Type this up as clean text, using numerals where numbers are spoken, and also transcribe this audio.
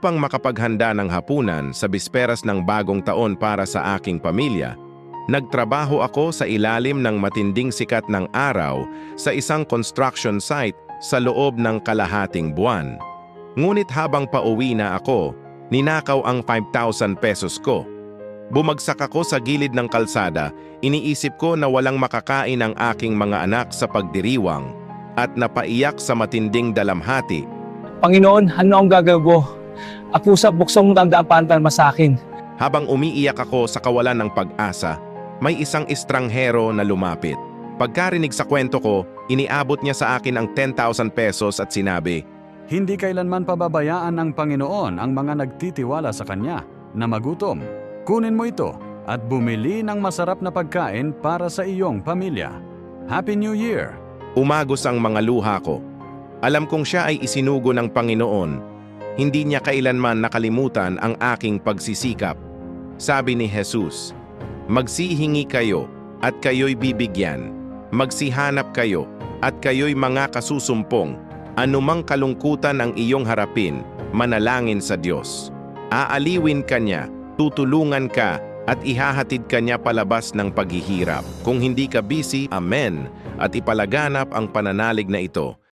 Upang makapaghanda ng hapunan sa bisperas ng bagong taon para sa aking pamilya, nagtrabaho ako sa ilalim ng matinding sikat ng araw sa isang construction site sa loob ng kalahating buwan. Ngunit habang pauwi na ako, ninakaw ang 5,000 pesos ko. Bumagsak ako sa gilid ng kalsada, iniisip ko na walang makakain ang aking mga anak sa pagdiriwang at napaiyak sa matinding dalamhati. Panginoon, ano ang gagawin ko? Ako sa buksong damdaang pantalma sa akin. Habang umiiyak ako sa kawalan ng pag-asa, may isang estranghero na lumapit. Pagkarinig sa kwento ko, iniabot niya sa akin ang 10,000 pesos at sinabi, Hindi kailanman pababayaan ng Panginoon ang mga nagtitiwala sa Kanya na magutom. Kunin mo ito at bumili ng masarap na pagkain para sa iyong pamilya. Happy New Year! Umagos ang mga luha ko. Alam kong siya ay isinugo ng Panginoon. Hindi niya kailanman nakalimutan ang aking pagsisikap. Sabi ni Jesus, magsihingi kayo at kayo'y bibigyan. Magsihanap kayo at kayo'y mga kasusumpong. Anumang kalungkutan ang iyong harapin, manalangin sa Diyos. Aaliwin ka niya, tutulungan ka, at ihahatid ka niya palabas ng paghihirap. Kung hindi ka busy, amen, at ipalaganap ang pananalig na ito.